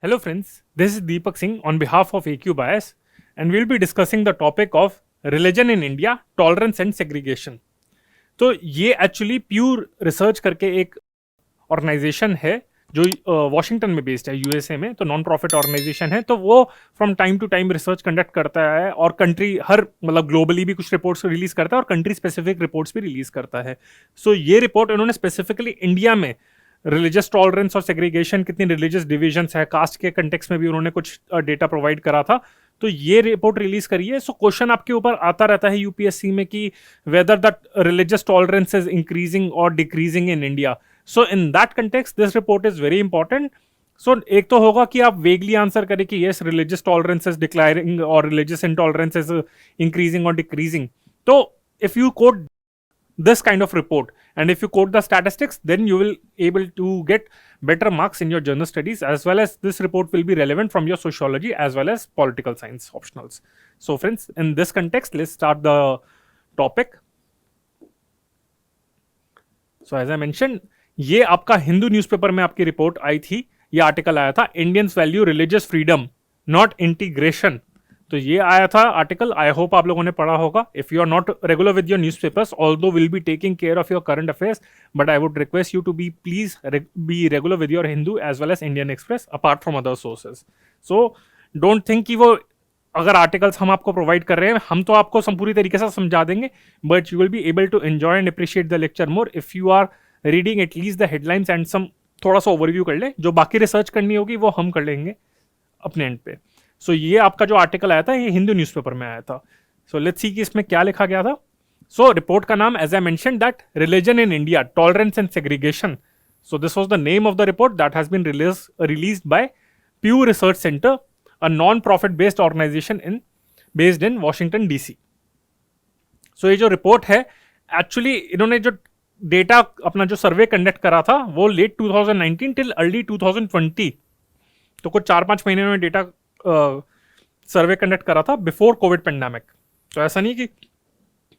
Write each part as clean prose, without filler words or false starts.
Hello friends, this is Deepak Singh on behalf of AQ Bias and we'll be discussing the topic of religion in India, tolerance and segregation. तो ये actually pure research करके एक organisation है जो Washington में based है USA में, तो नॉन प्रॉफिट ऑर्गेनाइजेशन है। तो वो from time to time research conduct करता है और कंट्री हर मतलब ग्लोबली भी कुछ रिपोर्ट्स रिलीज करता है और कंट्री स्पेसिफिक रिपोर्ट्स भी रिलीज करता है। सो ये रिपोर्ट उन्होंने स्पेसिफिकली इंडिया में रिलीजियस टॉलरेंस और सेग्रीगेशन, कितनी रिलीजियस डिविजन्स है, कास्ट के कंटेक्स्ट में भी उन्होंने कुछ डेटा प्रोवाइड करा था। तो ये रिपोर्ट रिलीज करी है। सो क्वेश्चन आपके ऊपर आता रहता है यूपीएससी में कि whether the religious tolerance is increasing और decreasing in India. So in that context this report is very important. So एक तो होगा कि आप वेगली आंसर करें कि yes religious tolerance is declining और रिलीजियस इंटॉलरेंस इज इंक्रीजिंग और डिक्रीजिंग। तो if you quote this kind of report and if you quote the statistics, then you will able to get better marks in your general studies, as well as this report will be relevant from your sociology as well as political science optionals. So friends, in this context, let's start the topic. So as I mentioned, ये आपका Hindu newspaper में आपकी report आई थी, ये article आया था, Indians value religious freedom not integration. तो ये आया था आर्टिकल, आई होप आप लोगों ने पढ़ा होगा। If you are not regular with your newspapers, although will be taking care of your current affairs, but I would request you to be please be regular with your Hindu as well as Indian Express apart from other sources. So don't think कि वो अगर articles हम आपको provide कर रहे हैं, हम तो आपको पूरी तरीके से समझा देंगे, but you will be able to enjoy and appreciate the lecture more if you are reading at least the headlines and some थोड़ा सा ओवरव्यू कर ले। जो बाकी रिसर्च करनी होगी वो हम कर लेंगे अपने एंड पे। सो ये आपका जो आर्टिकल आया था ये हिंदू न्यूज़पेपर में आया था। सो लेट्स सी कि इसमें क्या लिखा गया था। सो रिपोर्ट का नाम, as I mention, that religion in India, tolerance and segregation. So this was the name of the report that has been released by Pew research center, a non profit based organization based in Washington DC. So ये जो report है, actually इन्होंने जो data अपना जो survey conduct करा था वो लेट 2019 टिल अर्ली 2020, तो कुछ 4-5 महीने में डेटा सर्वे कंडक्ट करा था बिफोर कोविड पेंडेमिक। तो ऐसा नहीं कि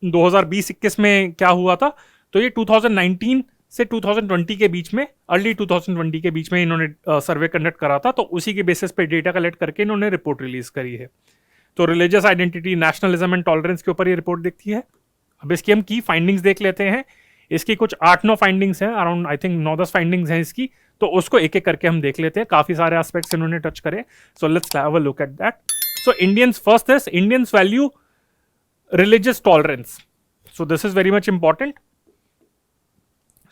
2020-21 में क्या हुआ था, तो ये 2019 से 2020 के बीच में, अर्ली 2020 के बीच में इन्होंने सर्वे कंडक्ट करा था। तो उसी के बेसिस पे डेटा कलेक्ट करके इन्होंने रिपोर्ट रिलीज करी है। तो religious identity, nationalism and tolerance के ऊपर ये रिपोर्ट दिखती है। अब इसकी हम की फाइंडिंग्स देख लेते हैं। इसकी कुछ 8-9 फाइंडिंग्स हैं, अराउंड आई थिंक 9-10 फाइंडिंग्स हैं इसकी। तो उसको एक एक करके हम देख लेते हैं, काफी सारे एस्पेक्ट्स इन्होंने टच करे। So let's have a look at that. So Indians first is Indians value religious tolerance. So this is very much important.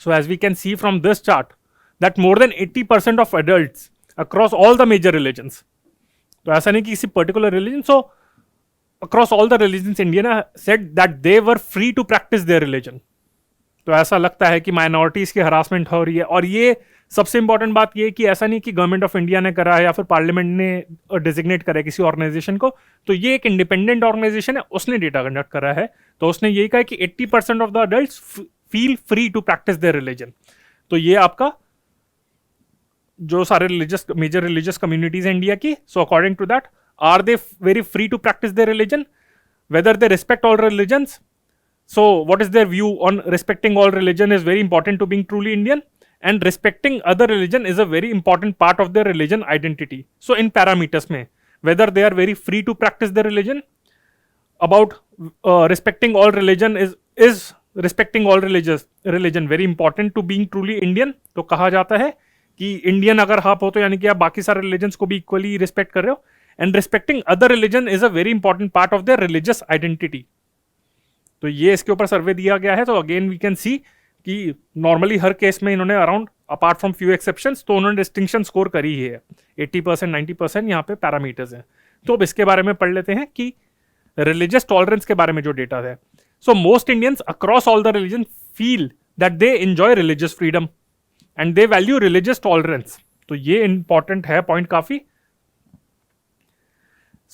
So as we can see from this chart that more than 80% of adults across all the major religions, तो ऐसा नहीं कि किसी particular religion, so across all the religions India said that they were free to practice their religion. तो ऐसा लगता है कि माइनॉरिटीज की हरासमेंट हो रही है। और ये सबसे इंपॉर्टेंट बात ये है कि ऐसा नहीं कि गवर्नमेंट ऑफ इंडिया ने करा है या फिर पार्लियामेंट ने डिजिग्नेट करा है किसी ऑर्गेनाइजेशन को। तो ये एक इंडिपेंडेंट ऑर्गेनाइजेशन है, उसने डेटा कंडक्ट करा है। तो उसने यही कहा कि 80% of the adults feel free to practise their religion. तो ये आपका जो सारे रिलीजियस मेजर रिलीजियस कम्युनिटीज हैं इंडिया की, so according to that are they very free to practise their religion, whether they respect all religions. So what is their view on respecting all religion is very important to being truly Indian, and respecting other religion is a very important part of their religion identity. So in parameters में whether they are very free to practice their religion, about respecting all religion is respecting all religion very important to being truly Indian. तो कहा जाता है कि Indian अगर आप हो तो यानी कि आप बाकी सारे रिलीजन्स को भी इक्वली रिस्पेक्ट कर रहे हो, and respecting other religion is a very important part of their religious identity. तो ये इसके ऊपर सर्वे दिया गया है। तो अगेन वी कैन सी कि नॉर्मली हर केस में इन्होंने around apart from few exceptions तो उन्होंने डिस्टिंक्शन स्कोर करी ही है। 80% 90% यहाँ पे पैरामीटर्स हैं। तो अब इसके बारे में पढ़ लेते हैं कि रिलीजियस टॉलरेंस के बारे में जो डेटा है। So most Indians across all the religion feel that they enjoy religious freedom and they value religious tolerance. तो ये इंपॉर्टेंट है पॉइंट काफी।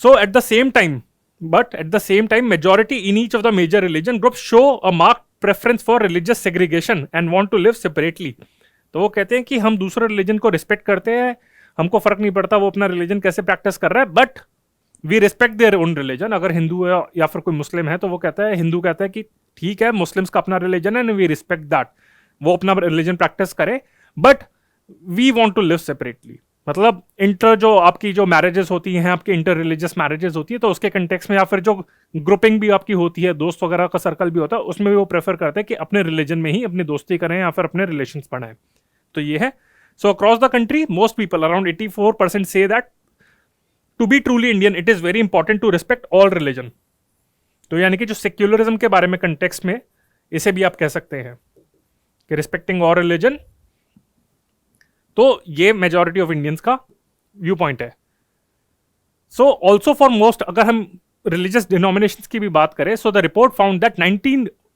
So at the same time But at the same time, majority in each of the major religion groups show a marked preference for religious segregation and want to live separately. तो वो कहते हैं कि हम दूसरे religion को respect करते हैं, हमको फर्क नहीं पड़ता वो अपना रिलीजन कैसे प्रैक्टिस कर रहा है, but we respect their own religion. अगर हिंदू है या फिर कोई मुस्लिम है तो वो कहता है, हिंदू कहता है कि ठीक है मुस्लिम्स का अपना रिलीजन है एंड वी रिस्पेक्ट दैट, वो अपना रिलीजन प्रैक्टिस करे, but we want to live separately. मतलब इंटर जो आपकी जो मैरिजेस होती हैं, आपकी इंटर रिलीजियस मैरिजेस होती है, तो उसके कंटेक्स में या फिर जो ग्रुपिंग भी आपकी होती है, दोस्त वगैरह का सर्कल भी होता है, उसमें भी वो प्रेफर करते हैं कि अपने रिलीजन में ही अपनी दोस्ती करें या फिर अपने रिलेशन बढ़ाएं। तो ये है। So across the country most people around 84% say that to be truly Indian it is very important to respect all religion. तो यानी कि जो सेक्युलरिज्म के बारे में कंटेक्स्ट में इसे भी आप कह सकते हैं कि रिस्पेक्टिंग ऑल रिलीजन, तो ये मेजॉरिटी ऑफ इंडियंस का व्यू पॉइंट है। सो ऑल्सो फॉर मोस्ट, अगर हम रिलीजियस डिनोमिनेशंस की भी बात करें, so the report found that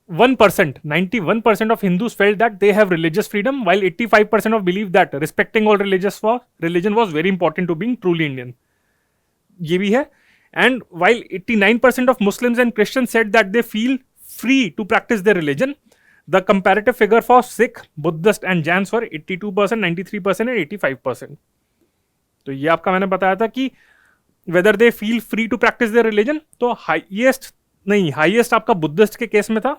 91% of Hindus felt that they have religious freedom, while 85% of believe that respecting all religion was very important to being truly Indian. ये भी है. And while 89% of Muslims and Christians said that they feel free to practice their religion, the comparative figure for Sikh, Buddhist and Jains were 82%, 93% and 85%. तो ये आपका मैंने बताया था कि whether they feel free to practice their religion, तो highest आपका Buddhist के केस में था,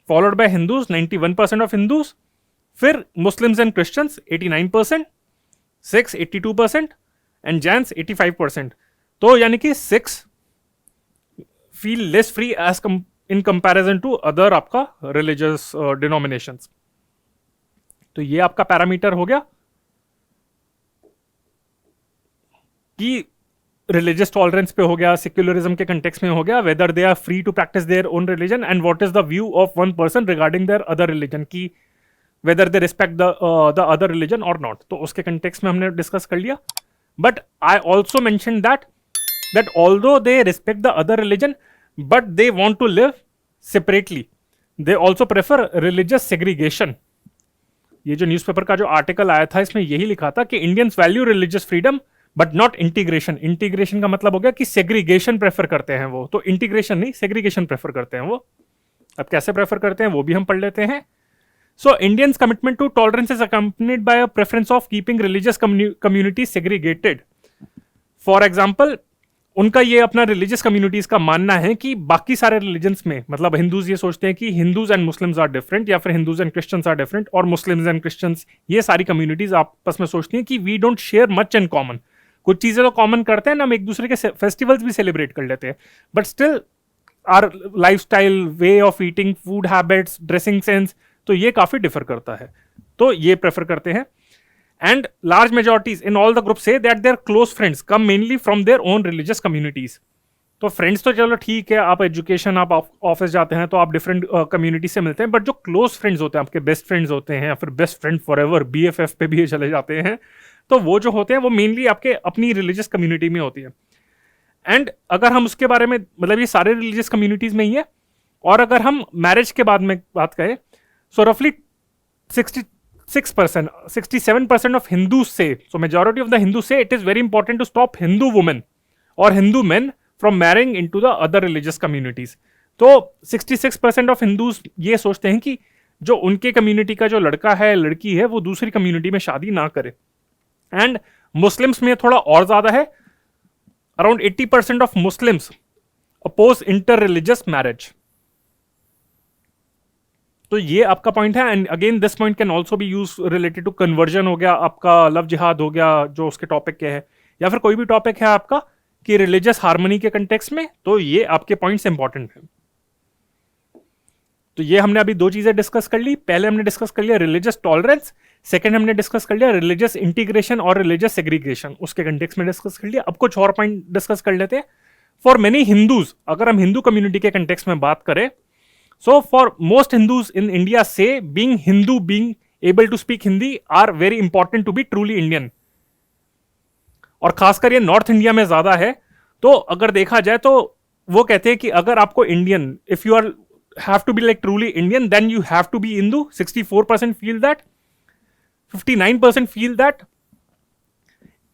followed by Hindus 91% of Hindus, फिर Muslims and Christians 89%, Sikhs 82% and Jains 85%. तो यानी कि Sikhs feel less free as in comparison to other आपका religious denominations. तो ये आपका पैरामीटर हो गया कि रिलीजियस टॉलरेंस पे हो गया, सेक्युलरिज्म के कंटेक्स्ट में हो गया, whether they are free to practise their own religion and what is the view of one person regarding their other religion, की whether they respect the other religion और not. तो उसके कंटेक्स्ट में हमने डिस्कस कर लिया. But I also mention that although they respect the other religion but they want to live separately, they also prefer religious segregation. ये जो newspaper का जो आर्टिकल आया था इसमें यही लिखा था कि Indians value religious freedom but not integration. Integration का मतलब हो गया कि सेग्रीगेशन प्रेफर करते हैं वो, तो इंटीग्रेशन नहीं, सेग्रीगेशन प्रेफर करते हैं वो. अब कैसे प्रेफर करते हैं वो भी हम पढ़ लेते हैं. So Indians commitment to tolerance is accompanied by a preference of keeping religious community segregated. For example, उनका ये अपना रिलीजियस कम्युनिटीज का मानना है कि बाकी सारे रिलीजन्स में, मतलब हिंदूज ये सोचते हैं कि Hindus and Muslims are different, या फिर Hindus and Christians are different, और मुस्लिम्स एंड क्रिश्चियंस ये सारी कम्युनिटीज आपस में सोचती हैं कि we don't share much in common. कुछ चीजें तो कॉमन करते हैं ना, हम एक दूसरे के फेस्टिवल्स भी सेलिब्रेट कर लेते हैं, but still our lifestyle, way of eating, food habits, dressing sense, तो ये काफी डिफर करता है. तो ये प्रेफर करते हैं. And large majorities in all the group say that their close friends come mainly from their own religious communities. तो फ्रेंड्स तो चलो ठीक है, आप एजुकेशन, आप ऑफिस जाते हैं तो आप डिफरेंट कम्युनिटी से मिलते हैं, बट जो क्लोज फ्रेंड्स होते हैं, आपके बेस्ट फ्रेंड्स होते हैं, या फिर best friend for ever, BFF पे भी चले जाते हैं, तो वो जो होते हैं वो मेनली आपके अपनी रिलीजियस कम्युनिटी में होती है. एंड अगर हम उसके बारे में, मतलब ये सारे रिलीजियस कम्युनिटीज में ही है. और अगर हम मैरिज के बाद में बात करें, सो रफली 67% of Hindu say, so majority of the Hindu say it is very important to stop Hindu women और Hindu men from marrying into the other religious communities. तो 66% ऑफ हिंदूज ये सोचते हैं कि जो उनके कम्युनिटी का जो लड़का है, लड़की है, वो दूसरी कम्युनिटी में शादी ना करे. एंड मुस्लिम्स में थोड़ा और ज्यादा है, around 80% of Muslims oppose inter religious marriage. तो ये आपका पॉइंट है. And again this point can also be use related to conversion हो गया, आपका लव जिहाद हो गया जो उसके टॉपिक के है, या फिर कोई भी टॉपिक है आपका कि रिलीजियस हार्मनी के कंटेक्स्ट में, तो ये आपके पॉइंट्स इंपॉर्टेंट हैं. तो ये हमने अभी दो चीजें डिस्कस कर ली. पहले हमने डिस्कस कर लिया रिलीजियस टॉलरेंस, सेकंड हमने डिस्कस कर लिया रिलीजियस इंटीग्रेशन और रिलीजियस सेग्रीगेशन, उसके कंटेक्स्ट में डिस्कस कर लिया. अब कुछ और पॉइंट डिस्कस कर लेते हैं. फॉर मेनी हिंदूज, अगर हम हिंदू कम्युनिटी के कंटेक्स्ट में बात करें, so for most Hindus in India say being Hindu, being able to speak Hindi are very important to be truly Indian. और खासकर ये नॉर्थ इंडिया में ज्यादा है. तो अगर देखा जाए तो वो कहते हैं कि अगर आपको Indian, if you are have to be like truly Indian, then you have to be Hindu. 64% feel that. 59% feel that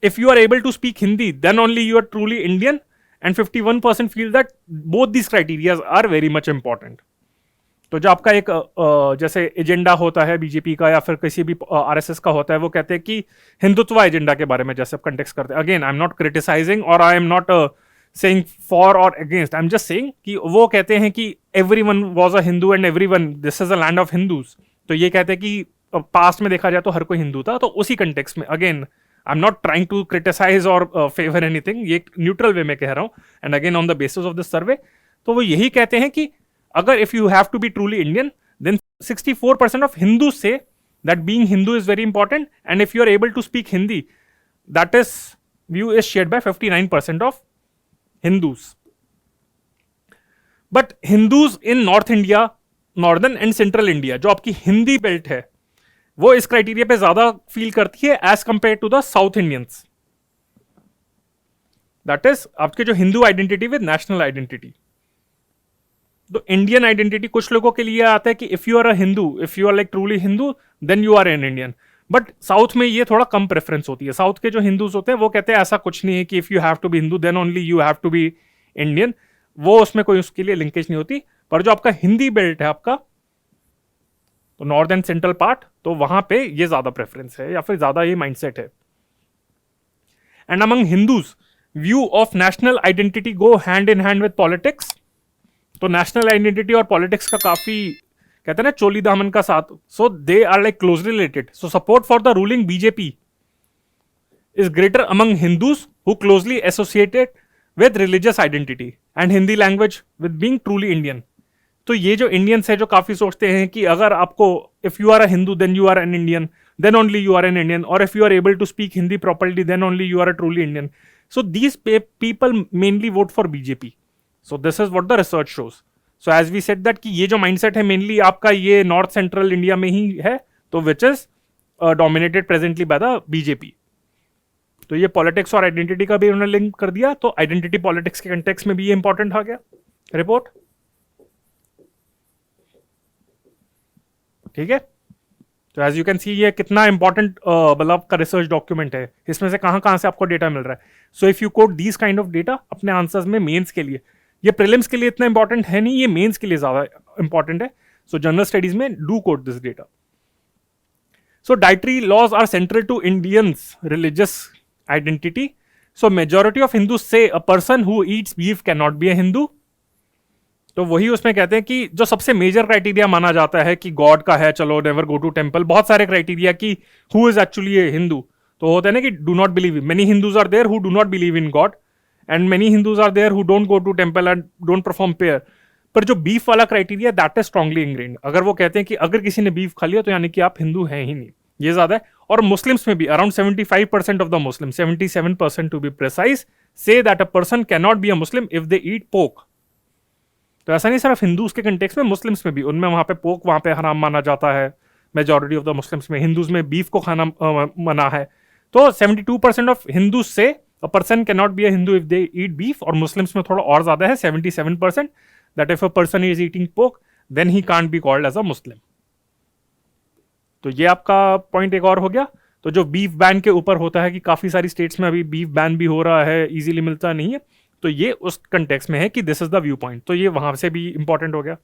if you are able to speak Hindi, then only you are truly Indian. And 51% feel that both these criteria are very much important. तो जो आपका एक जैसे agenda होता है BJP का या फिर किसी भी RSS का होता है, वो कहते हैं कि हिंदुत्व एजेंडा के बारे में जैसे आप कंटेक्स्ट करते हैं. Again I am not criticising और I am not saying for or against, I'm just saying कि वो कहते हैं कि everyone was a Hindu and everyone, this is a land of Hindus. तो ये कहते हैं कि पास्ट में देखा जाए तो हर कोई हिंदू था. तो उसी कंटेक्स्ट में again I am not trying to criticise और फेवर एनीथिंग, ये न्यूट्रल वे में कह रहा हूं, and again on the basis of this survey. तो वो यही कहते हैं कि अगर if you have to be truly Indian, then 64% of Hindu say that being Hindu is very important, and if you are able to speak Hindi, that is view is shared by 59% of Hindus. But Hindus in north India, northern and central India, जो आपकी Hindi belt है, वो इस criteria पे ज्यादा feel करती है as compare to the South Indians. That is आपके जो Hindu identity with national identity. तो इंडियन आइडेंटिटी कुछ लोगों के लिए आता है कि if you are a Hindu, if you are like truly Hindu, then you are an Indian. But south में ये थोड़ा कम प्रेफरेंस होती है। साउथ के जो हिंदूज होते हैं वो कहते हैं ऐसा कुछ नहीं है कि if you have to be Hindu then only you have to be Indian, वो उसमें कोई उसके लिए लिंकेज नहीं होती। पर जो आपका हिंदी बेल्ट है आपका, तो नॉर्थ एंड सेंट्रल पार्ट, तो वहां पे ये ज्यादा प्रेफरेंस है या फिर ज्यादा ये माइंडसेट है। And among Hindus, view of national identity go hand in hand with politics. तो नेशनल आइडेंटिटी और पॉलिटिक्स का काफी कहते हैं ना चोली दामन का साथ, so they are like closely related. So support for the ruling BJP is greater among Hindus who closely associated with religious identity and Hindi language with being truly Indian. तो ये जो इंडियंस है जो काफी सोचते हैं कि अगर आपको if you are a Hindu then you are an Indian, then only you are an Indian, और if you are able to speak Hindi properly then only you are a truly Indian. So these people mainly vote for BJP. So this is what the research shows. So as we said that कि ये जो mindset है mainly आपका ये north central India में ही है, तो which is dominated presently by the BJP. तो ये पॉलिटिक्स और आइडेंटिटी का भी उन्होंने लिंक कर दिया, तो आइडेंटिटी पॉलिटिक्स के कंटेक्स्ट में भी ये इंपॉर्टेंट आ गया रिपोर्ट। ठीक है, तो एज यू कैन सी ये कितना इंपॉर्टेंट मतलब का रिसर्च डॉक्यूमेंट है, इसमें से कहां से आपको डेटा मिल रहा है। So if you quote these kind of data अपने आंसर्स में मेंस के लिए, ये प्रीलिम्स के लिए इतना इंपॉर्टेंट है नहीं, ये मेंस के लिए ज्यादा इंपॉर्टेंट है। सो जनरल स्टडीज में do quote this data. So dietary laws are central to Indians religious identity. So majority of Hindu say a person who eats beef can not be a Hindu. तो वही उसमें कहते हैं कि जो सबसे मेजर क्राइटेरिया माना जाता है कि गॉड का है, चलो नेवर गो टू टेम्पल, बहुत सारे क्राइटेरिया कि who is actually a Hindu. तो होता है ना कि do not believe, many Hindus are there who do not believe in God, and many Hindus are there who don't go to temple and don't perform prayer. पर जो बीफ वाला criteria that is strongly ingrained. अगर वो कहते हैं कि अगर किसी ने बीफ खा लिया तो यानी कि आप हिंदू हैं ही नहीं, ये ज्यादा है। और मुस्लिम्स में भी around 75% of the Muslim, 77% to be precise, say that a person can not be a Muslim if they eat pork. तो ऐसा नहीं सिर्फ हिंदूज के कंटेक्स्ट में, मुस्लिम्स में भी, उनमें वहां पे पोक वहां पे हराम माना जाता है मेजॉरिटी ऑफ द मुस्लिम्स में। हिंदूज में बीफ को खाना मना है। तो 72% of Hindus say a person can not be a Hindu if they eat beef, और मुस्लिम्स में थोड़ा और ज्यादा है 77%, that if a person is eating pork then he can't be called as a Muslim. तो ये आपका पॉइंट एक और हो गया। तो जो बीफ बैन के ऊपर होता है कि काफी सारी स्टेट्स में अभी बीफ बैन भी हो रहा है, इजीली मिलता नहीं है, तो ये उस कंटेक्स्ट में है कि this is the view point. तो ये वहां से भी इंपॉर्टेंट हो गया।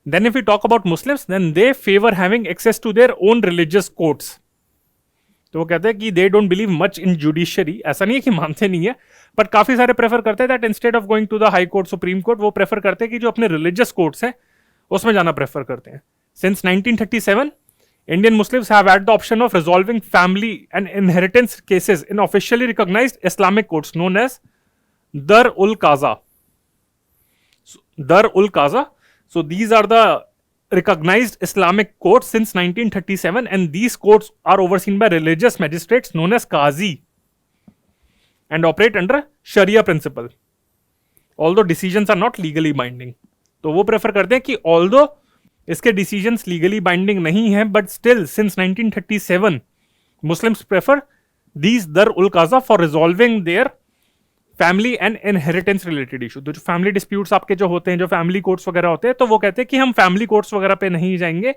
Then if you talk about Muslims, then they favour having access to their own religious courts. तो वो कहते हैं कि they don't believe much in judiciary. ऐसा नहीं है कि मानते नहीं है, बट काफी सारे प्रेफर करते हैं that instead of going to the high court, supreme court, वो प्रेफर करते हैं कि जो अपने रिलीजियस कोर्ट्स हैं उसमें जाना प्रेफर करते हैं। Since 1937 Indian Muslims have had the option of resolving family and inheritance cases in officially recognized Islamic courts known as Dar-ul-Qaza. Dar-ul-Qaza. So these are the recognized Islamic courts since 1937, and these courts are overseen by religious magistrates known as Qazi and operate under Sharia principle. Although decisions are not legally binding. तो वो prefer करते हैं कि although इसके decisions legally binding नहीं है, but still since 1937 Muslims prefer these दर-उल-काज़ा for resolving their family and inheritance related issue. तो जो फैमिली डिस्प्यूट्स आपके जो होते हैं, जो फैमिली कोर्ट्स वगैरह होते हैं, तो वो कहते हैं कि हम फैमिली कोर्ट्स वगैरह पे नहीं जाएंगे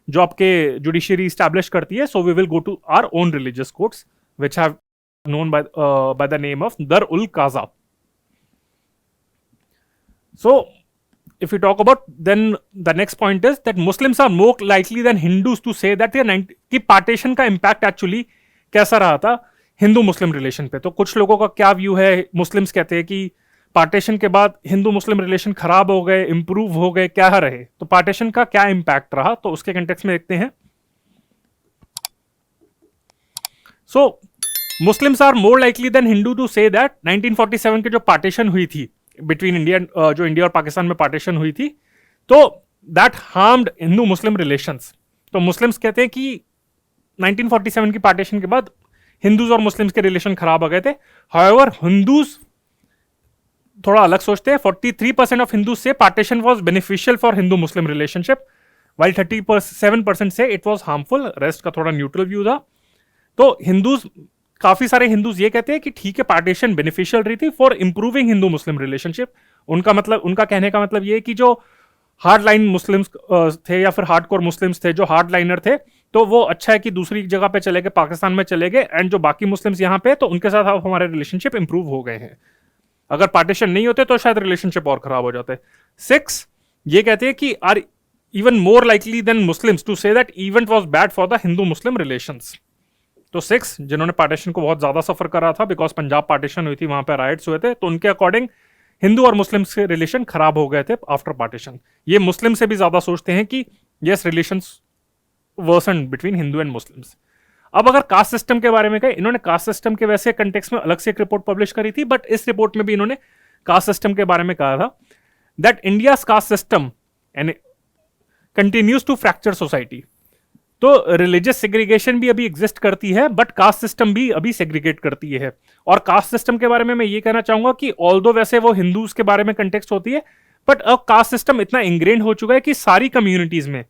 जो आपके जुडिशरी स्टैब्लिश करती है। So we will go to our own religious courts which have known by the name of दर-उल-काज़ा। So if we talk about, then the next point is that Muslims are more likely than Hindus to say that कि partition का impact actually कैसा रहा था हिंदू मुस्लिम relation पे। तो कुछ लोगों का क्या व्यू है, मुस्लिम्स कहते हैं कि पार्टीशन के बाद हिंदू मुस्लिम रिलेशन खराब हो गए, इंप्रूव हो गए, क्या रहे, तो पार्टीशन का क्या इम्पैक्ट रहा, तो उसके कंटेक्स्ट में देखते हैं। So Muslims are more likely than Hindu to say that 1947 के जो पार्टीशन हुई थी बिटवीन इंडिया, जो इंडिया और पाकिस्तान में पार्टीशन हुई थी, तो that harmed Hindu Muslim relations. तो मुस्लिम्स कहते हैं कि 1947 की पार्टीशन के बाद हिंदूज और मुस्लिम्स के रिलेशन खराब हो गए थे। हाउएवर हिंदूज थोड़ा अलग सोचते हैं। 43% ऑफ हिंदूज से partition was beneficial for Hindu Muslim relationship, while 37% से इट वाज हार्मफुल। रेस्ट का थोड़ा न्यूट्रल व्यू था। तो हिंदूज, काफी सारे हिंदूज ये कहते हैं कि ठीक है पार्टीशन बेनिफिशियल रही थी for improving Hindu Muslim relationship. उनका कहने का मतलब ये है कि जो हार्ड लाइन मुस्लिम्स थे या फिर हार्डकोर मुस्लिम्स थे, जो हार्ड लाइनर थे, तो वो अच्छा है कि दूसरी जगह पे चले गए, पाकिस्तान में चले गए, एंड जो बाकी मुस्लिम्स यहाँ पे तो उनके साथ अब हमारे रिलेशनशिप इंप्रूव हो गए हैं। अगर पार्टीशन नहीं होते तो शायद रिलेशनशिप और खराब हो जाते। 6 ये कहते हैं कि are even more likely than Muslims to say that event was bad for the Hindu Muslim relations. तो 6 जिन्होंने पार्टीशन को बहुत ज्यादा सफर करा था, बिकॉज पंजाब पार्टीशन हुई थी, वहां पे राइट्स हुए थे, तो उनके अकॉर्डिंग हिंदू और मुस्लिम के रिलेशन खराब हो गए थे आफ्टर पार्टीशन। ये मुस्लिम से भी ज्यादा सोचते हैं कि yes relations worsen between Hindu and Muslims. अब अगर कास्ट सिस्टम के बारे में कहें, इन्होंने कास्ट सिस्टम के वैसे कंटेक्स्ट में अलग से एक रिपोर्ट पब्लिश करी थी, बट इस रिपोर्ट में भी इन्होंने कास्ट सिस्टम के बारे में कहा था that India's caste system and continues to fracture society. तो रिलीजियस सेग्रीगेशन भी अभी एग्जिस्ट करती है, बट कास्ट सिस्टम भी अभी सेग्रीगेट करती है। और कास्ट सिस्टम के बारे में मैं ये कहना चाहूंगा कि ऑल्दो वैसे वो हिंदूज के बारे में कंटेक्स्ट होती है, बट अब कास्ट सिस्टम इतना इंग्रेन हो चुका है कि सारी कम्युनिटीज में,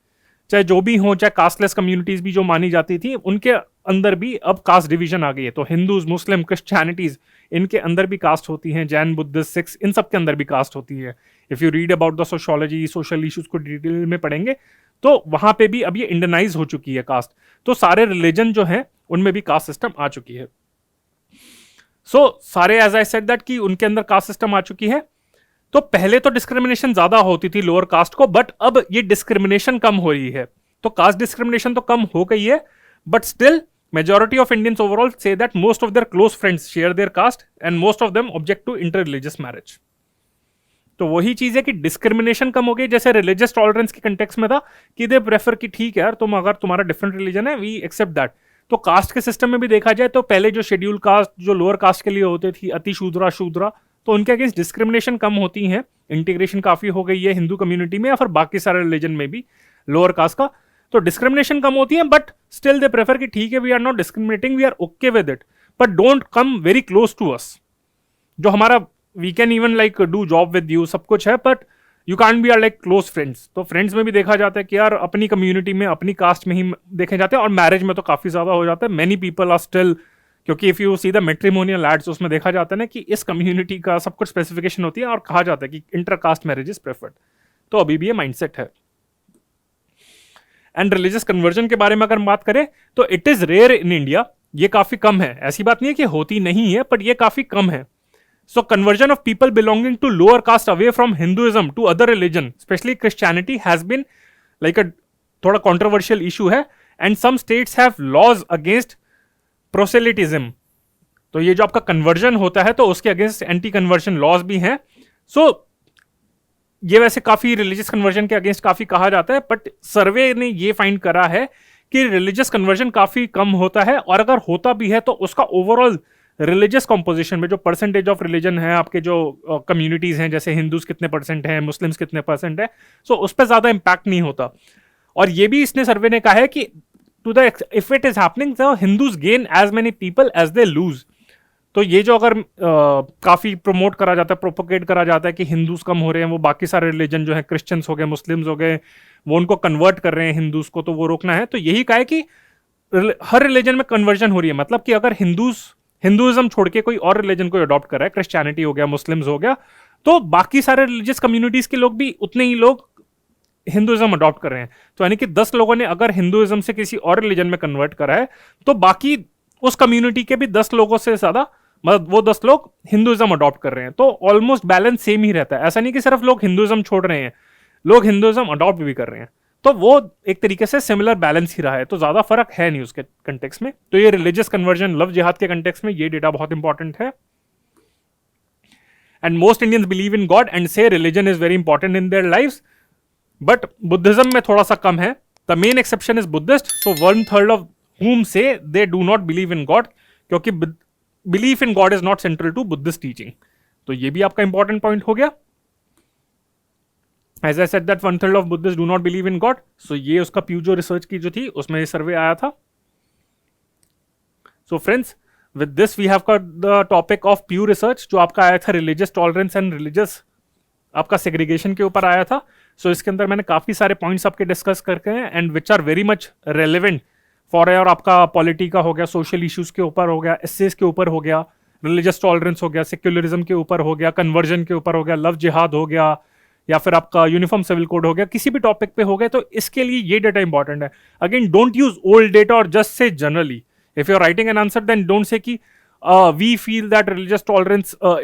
चाहे जो भी हो, चाहे कास्टलेस कम्युनिटीज भी जो मानी जाती थी, उनके अंदर भी अब कास्ट डिवीजन आ गई है। तो हिंदूज, मुस्लिम, क्रिश्चियनिटीज, इनके अंदर भी कास्ट होती हैं, जैन, बुद्धिस्ट, सिख्स, इन सब के अंदर भी कास्ट होती है। If you read about the sociology, social issues को डिटेल में पढ़ेंगे तो वहां पे भी अब ये इंडियनाइज हो चुकी है कास्ट। तो सारे रिलीजन जो है उनमें भी कास्ट सिस्टम आ चुकी है। सो सारे एज आई सेड दैट कि उनके अंदर कास्ट सिस्टम आ चुकी है। तो पहले तो डिस्क्रिमिनेशन ज्यादा होती थी लोअर कास्ट को, बट अब ये डिस्क्रिमिनेशन कम हो रही है। तो कास्ट डिस्क्रिमिनेशन तो कम हो गई है, but still majority of Indians overall से that most of their close friends share their caste and most of them object to inter religious marriage. तो वही चीज है कि डिस्क्रिमिनेशन कम हो गई, जैसे रिलीजियस टॉलरेंस के कंटेक्स्ट में था कि दे प्रेफर कि ठीक है यार, तुम अगर तुम्हारा डिफरेंट रिलीजन है, वी एक्सेप्ट दैट। तो कास्ट के सिस्टम में भी देखा जाए तो पहले जो शेड्यूल कास्ट जो लोअर कास्ट के लिए होते थी, अति शूद्रा, शूद्रा, तो उनके अगेंस्ट डिस्क्रिमिनेशन कम होती है। इंटीग्रेशन काफी हो गई है हिंदू कम्युनिटी में या फिर बाकी सारे रिलीजन में भी लोअर कास्ट का, तो डिस्क्रिमिनेशन कम होती है, बट स्टिल दे प्रेफर कि ठीक है we are not discriminating, we are okay with it, but don't come very close to us. जो हमारा we can even like do job with you, सब कुछ है, but you can be or like close friends. तो friends में भी देखा जाता है कि यार अपनी कम्युनिटी में, अपनी कास्ट में ही देखे जाते हैं, और मैरिज में तो काफी ज्यादा हो जाता है। मेनी पीपल आर स्टिल, क्योंकि if you see the matrimonial ads, उसमें देखा जाता है ना कि इस कम्युनिटी का सब कुछ स्पेसिफिकेशन होती है और कहा जाता है कि inter caste marriage is preferred. तो अभी भी ये माइंडसेट है। एंड रिलीजियस कन्वर्जन के बारे में अगर बात करें तो it is rare in India, ये काफी कम है। ऐसी बात नहीं है कि होती नहीं है, बट ये काफी कम है। So conversion of people belonging to lower caste away from Hinduism to other religion, especially Christianity, has been like a थोड़ा controversial issue है, and some states have laws against proselytism. तो ये जो आपका conversion होता है तो उसके against anti conversion laws भी हैं। So ये वैसे काफी religious conversion के against काफी कहा जाता है, but सर्वे ने ये फाइंड करा है कि religious conversion काफी कम होता है, और अगर होता भी है तो उसका ओवरऑल रिलीजियस कॉम्पोजिशन में जो परसेंटेज ऑफ रिलीजन है, आपके जो कम्युनिटीज हैं, जैसे हिंदूज कितने परसेंट हैं, मुस्लिम्स कितने परसेंट है, सो उस पर ज्यादा इंपैक्ट नहीं होता। और ये भी इसने सर्वे ने कहा है कि to the if it is happening the Hindus gain as many people as they lose. तो ये जो अगर काफी प्रमोट करा जाता है, प्रोपोगेट करा जाता है कि हिंदूज कम हो रहे हैं, वो बाकी सारे रिलीजन जो है, क्रिश्चियंस हो गए, मुस्लिम्स हो गए, वो उनको कन्वर्ट कर रहे हैं हिंदूज को, तो वो रोकना है। तो यही कहा है कि हर रिलीजन में कन्वर्जन हो रही है, मतलब कि अगर हिंदुइज्म छोड़ के कोई और रिलीजन को अडॉप्ट कर रहा है, क्रिश्चियनिटी हो गया, मुस्लिम्स हो गया, तो बाकी सारे रिलीजियस कम्युनिटीज के लोग भी उतने ही लोग हिंदुइज्म अडॉप्ट कर रहे हैं। तो यानी कि 10 लोगों ने अगर हिंदुइज्म से किसी और रिलीजन में कन्वर्ट करा है, तो बाकी उस कम्युनिटी के भी 10 लोगों से ज्यादा, मतलब वो 10 लोग हिंदुइज्म अडॉप्ट कर रहे हैं। तो ऑलमोस्ट बैलेंस सेम ही रहता है। ऐसा नहीं कि सिर्फ लोग हिंदुइज्म छोड़ रहे हैं, लोग हिंदुइज्म अडॉप्ट भी कर रहे हैं। तो वो एक तरीके से सिमिलर बैलेंस ही रहा है, तो ज्यादा फर्क है नहीं उसके कंटेक्स्ट में। तो ये रिलीजियस कन्वर्जन लव जिहाद के कंटेक्स्ट में ये डेटा बहुत इंपॉर्टेंट है। And most Indians believe in God and say religion is very important in their lives, but Buddhism में थोड़ा सा कम है। The main exception is Buddhist. So 1/3 ऑफ whom say they do not believe in God, क्योंकि belief in God is not central to Buddhist teaching. तो ये भी आपका इंपॉर्टेंट पॉइंट हो गया. As I said that 1/3 of Buddhists do not believe in God. So ये उसका Pew जो रिसर्च की जो थी उसमें ये सर्वे आया था. So friends, with this we have got the topic of Pew research जो आपका आया था religious tolerance and religious आपका segregation के ऊपर आया था. So इसके अंदर मैंने काफी सारे पॉइंट्स आपके डिस्कस करके हैं and which are very much relevant for और आपका पॉलिटी का हो गया, सोशल इश्यूज के ऊपर हो गया, एसेस के ऊपर हो गया, रिलीजियस टॉलरेंस हो गया, सेक्युलरिज्म के ऊपर हो गया, कन्वर्जन के ऊपर हो गया, लव जिहाद हो गया, या फिर आपका यूनिफॉर्म सिविल कोड हो गया, किसी भी टॉपिक पे हो गया. तो इसके लिए ये डेटा इंपॉर्टेंट है. Again don't use old data और just say generally. If you are writing an answer then don't say कि we feel that religious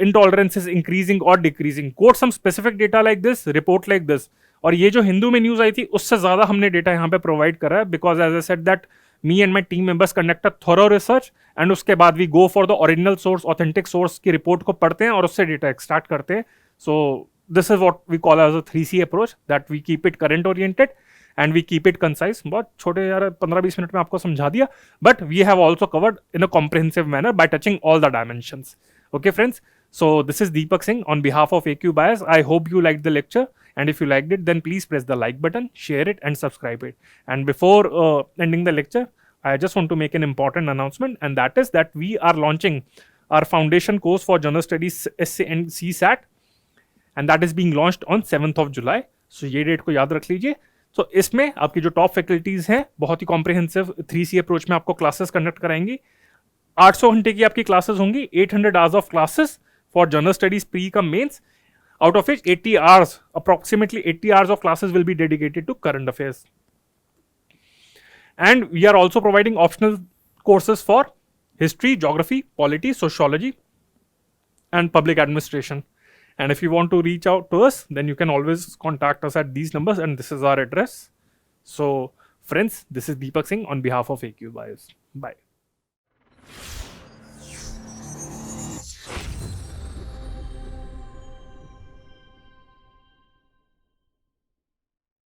intolerance is increasing or decreasing. Quote some specific data like this, report like this. और ये जो हिंदू में news आई थी उससे ज्यादा हमने data यहाँ पे प्रोवाइड करा है, because as I said that me and my team members conduct a thorough research and उसके बाद we go for the original source, authentic source की रिपोर्ट को पढ़ते हैं और उससे डेटा एक्सट्रैक्ट करते हैं. So this is what we call as a 3C approach, that we keep it current oriented and we keep it concise. बहुत छोटे यार 15-20 मिनट में आपको समझा दिया, but we have also covered in a comprehensive manner by touching all the dimensions. Okay friends, so this is Deepak Singh on behalf of AQ Bias. I hope you liked the lecture, and if you liked it then please press the like button, share it and subscribe it. And before ending the lecture, I just want to make an important announcement, and that is that we are launching our foundation course for General Studies SC and CSAT, and that is being launched on 7th of July. So ये date को याद रख लीजिए. तो इसमें आपकी जो top faculties हैं बहुत ही कॉम्प्रिहेंसिव 3C अप्रोच में आपको क्लासेस कंडक्ट कराएंगी. 800 घंटे की आपकी क्लासेस होंगी, 800 hours of classes for general studies pre cum mains, out of which 80 hours, approximately 80 hours of classes will be dedicated to current affairs. And we are also providing optional courses for history, geography, polity, sociology and public administration. And if you want to reach out to us, then you can always contact us at these numbers, and this is our address. So friends, this is Deepak Singh on behalf of AQ Bias. Bye.